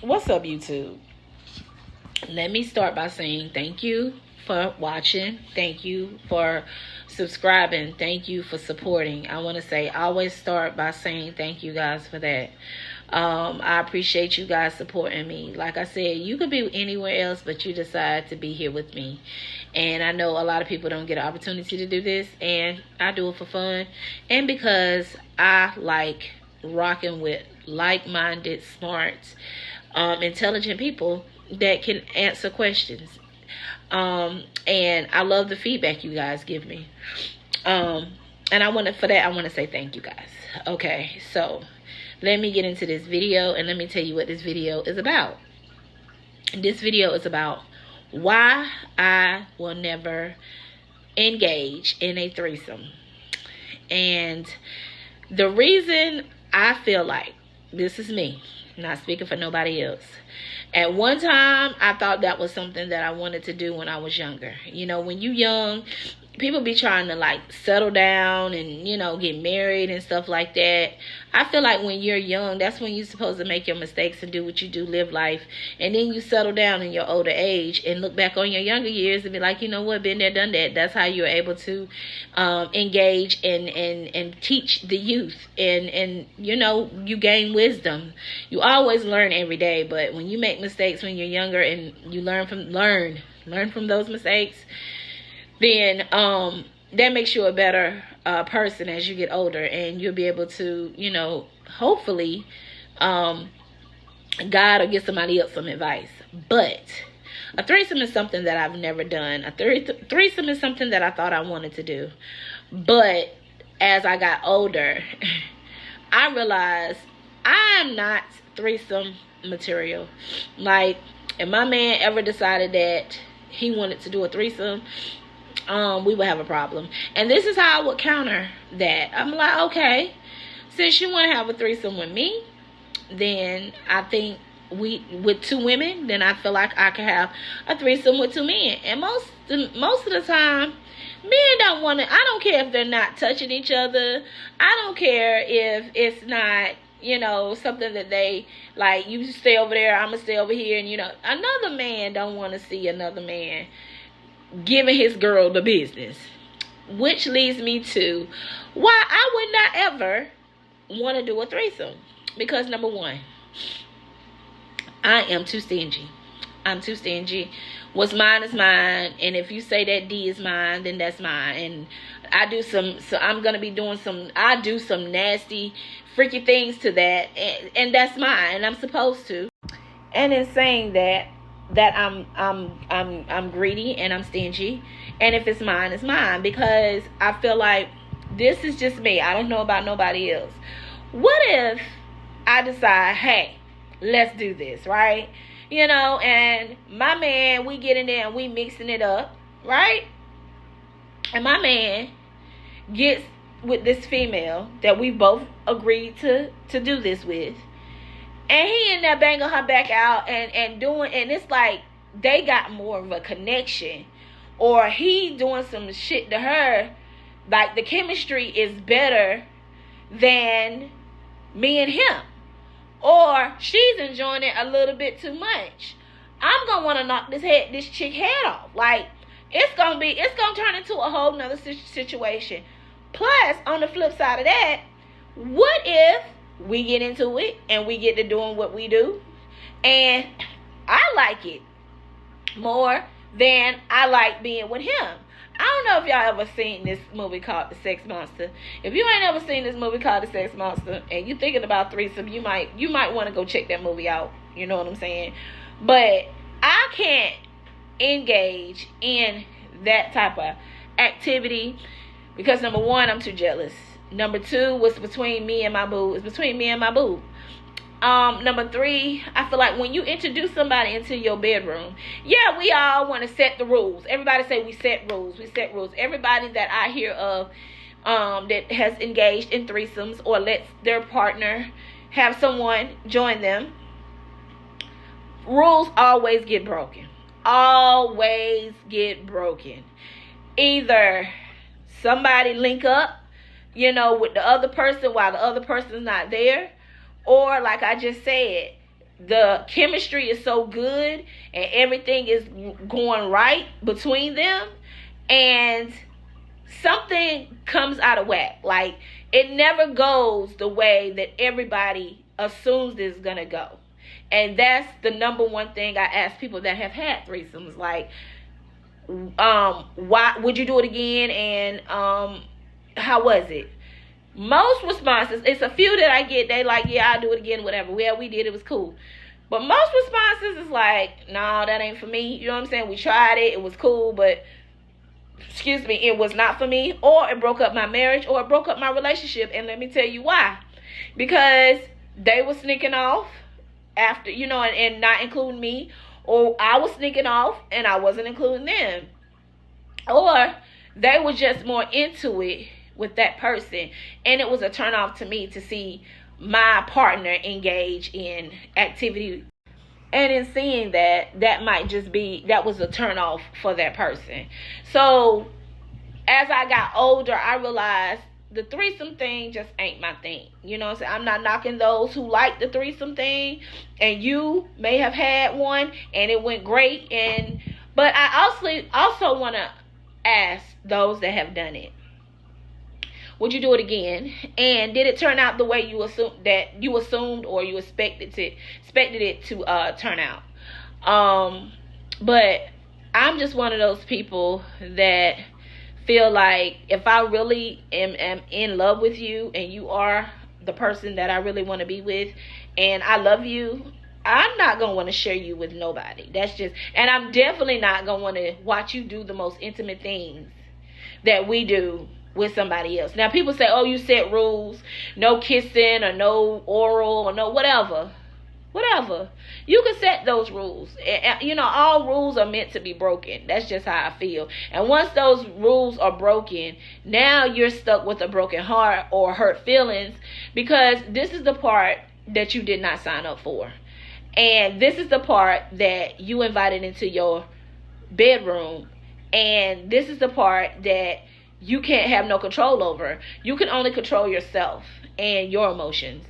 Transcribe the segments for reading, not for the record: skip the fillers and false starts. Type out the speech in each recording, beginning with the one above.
What's up, YouTube? Let me start by saying thank you for watching. Thank you for subscribing. Thank you for supporting. I want to say, always start by saying thank you guys for that. I appreciate you guys supporting me. Like I said, you could be anywhere else, but you decide to be here with me. And I know a lot of people don't get an opportunity to do this, and I do it for fun and because I like rocking with like-minded, smart, intelligent people that can answer questions. And I love the feedback you guys give me. And I want to say thank you guys. Okay, so let me get into this video and let me tell you what this video is about. This video is about why I will never engage in a threesome. And the reason, I feel like, this is me, not speaking for nobody else. At one time, I thought that was something that I wanted to do when I was younger. You know, when you young, people be trying to like settle down and, you know, get married and stuff like that. I feel like when you're young, that's when you're supposed to make your mistakes and do what you do, live life. And then you settle down in your older age and look back on your younger years and be like, you know what, been there, done that. That's how you're able to engage and teach the youth. And you know, you gain wisdom. You always learn every day, but when you make mistakes when you're younger and you learn from those mistakes, then that makes you a better person as you get older, and you'll be able to, you know, hopefully guide or give somebody else some advice. But a threesome is something that I've never done. A threesome is something that I thought I wanted to do. But as I got older, I realized I'm not threesome material. Like, if my man ever decided that he wanted to do a threesome, we would have a problem. And this is how I would counter that. I'm like, okay, since you want to have a threesome with me, then I think with two women, then I feel like I could have a threesome with two men. And most of the time, men don't want to. I don't care if they're not touching each other. I don't care if it's not, you know, something that they like, you stay over there, I'm gonna stay over here. And, you know, another man don't want to see another man giving his girl the business, which leads me to why I would not ever want to do a threesome. Because number one, I am too stingy. I'm too stingy. What's mine is mine, and if you say that D is mine, then that's mine. And I do I'm gonna be doing I do some nasty, freaky things to that, and that's mine, and I'm supposed to. And in saying that I'm greedy and I'm stingy, and if it's mine, it's mine, because I feel like this is just me. I don't know about nobody else. What if I decide, hey, let's do this, right? You know, and my man, we get in there and we mixing it up, right? And my man gets with this female that we both agreed to do this with, and he in there banging her back out and doing, and it's like they got more of a connection, or he doing some shit to her, like the chemistry is better than me and him, or she's enjoying it a little bit too much. I'm gonna want to knock this chick head off. Like, it's gonna turn into a whole nother situation. Plus, on the flip side of that, what if we get into it and we get to doing what we do, and I like it more than I like being with him? I don't know if y'all ever seen this movie called The Sex Monster. If you ain't ever seen this movie called The Sex Monster and you thinking about threesome, you might want to go check that movie out. You know what I'm saying? But I can't engage in that type of activity because, number one, I'm too jealous. Number two, what's between me and my boo is between me and my boo. Number three, I feel like when you introduce somebody into your bedroom, yeah, we all want to set the rules. Everybody say we set rules. We set rules. Everybody that I hear of that has engaged in threesomes or lets their partner have someone join them, rules always get broken. Always get broken. Either somebody link up, you know, with the other person while the other person's not there, or like I just said, the chemistry is so good and everything is going right between them, and something comes out of whack. Like, it never goes the way that everybody assumes it's gonna go. And that's the number one thing I ask people that have had threesomes. Like, why would you do it again? And how was it? Most responses, it's a few that I get, they like, yeah, I'll do it again, whatever. Well, we did, it was cool. But most responses is like, no, that ain't for me. You know what I'm saying? We tried it, it was cool, but excuse me, it was not for me. Or it broke up my marriage, or it broke up my relationship. And let me tell you why. Because they were sneaking off after, you know, and not including me. Or I was sneaking off and I wasn't including them. Or they were just more into it with that person, and it was a turn off to me to see my partner engage in activity. And in seeing that, that might just be, that was a turn off for that person. So as I got older, I realized the threesome thing just ain't my thing. You know what I'm saying? I'm not knocking those who like the threesome thing, and you may have had one and it went great. But I also want to ask those that have done it, would you do it again? And did it turn out the way you assumed or you expected it to turn out? But I'm just one of those people that feel like if I really am in love with you and you are the person that I really want to be with and I love you, I'm not going to want to share you with nobody. That's just, and I'm definitely not going to want to watch you do the most intimate things that we do with somebody else. Now, people say, oh, you set rules, no kissing or no oral or no whatever. You can set those rules. You know, all rules are meant to be broken. That's just how I feel. And once those rules are broken, now you're stuck with a broken heart or hurt feelings, because this is the part that you did not sign up for. And this is the part that you invited into your bedroom. And this is the part that you can't have no control over. You can only control yourself and your emotions,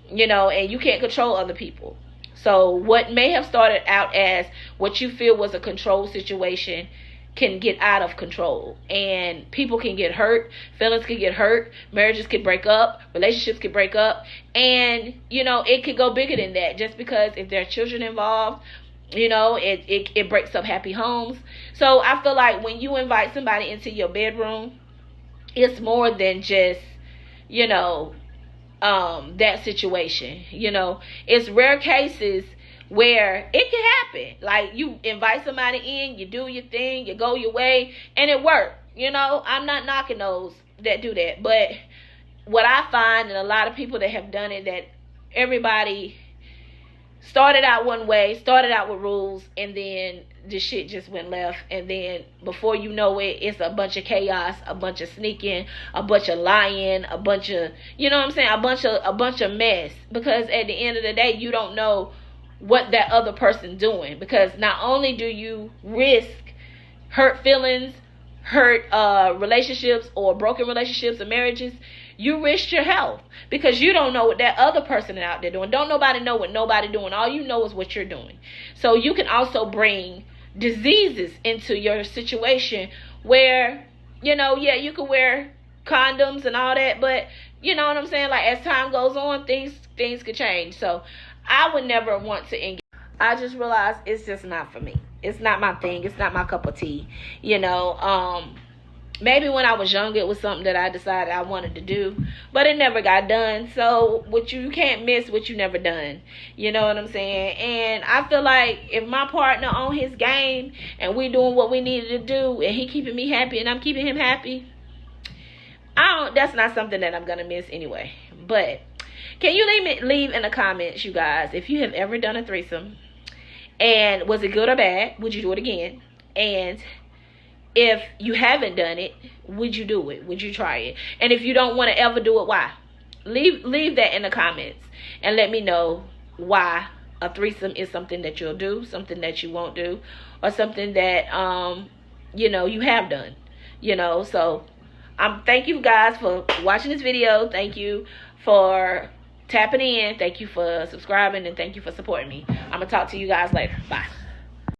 you know, and you can't control other people. So what may have started out as what you feel was a control situation can get out of control, and people can get hurt, feelings can get hurt, marriages can break up, relationships can break up, and, you know, it could go bigger than that, just because if there are children involved, you know, it breaks up happy homes. So I feel like when you invite somebody into your bedroom, it's more than just, you know, that situation. You know, it's rare cases where it can happen. Like, you invite somebody in, you do your thing, you go your way, and it worked. You know, I'm not knocking those that do that. But what I find, and a lot of people that have done it, that everybody started out one way, started out with rules, and then the shit just went left. And then before you know it, it's a bunch of chaos, a bunch of sneaking, a bunch of lying, a bunch of, you know what I'm saying, a bunch of mess. Because at the end of the day, you don't know what that other person doing. Because not only do you risk hurt feelings, hurt relationships, or broken relationships or marriages, you risk your health, because you don't know what that other person out there doing. Don't nobody know what nobody doing. All you know is what you're doing. So you can also bring diseases into your situation where, you know, yeah, you can wear condoms and all that, but you know what I'm saying? Like, as time goes on, things could change. So I would never want to engage. I just realized it's just not for me. It's not my thing. It's not my cup of tea. You know, maybe when I was younger, it was something that I decided I wanted to do, but it never got done. So you can't miss what you never done. You know what I'm saying? And I feel like if my partner on his game and we doing what we needed to do, and he keeping me happy and I'm keeping him happy, that's not something that I'm gonna miss anyway. But can you leave in the comments, you guys, if you have ever done a threesome, and was it good or bad? Would you do it again? And if you haven't done it, would you do it? Would you try it? And if you don't want to ever do it, why? Leave that in the comments and let me know why a threesome is something that you'll do, something that you won't do, or something that you know, you have done. You know, so thank you guys for watching this video. Thank you for tapping in. Thank you for subscribing, and thank you for supporting me. I'm going to talk to you guys later. Bye.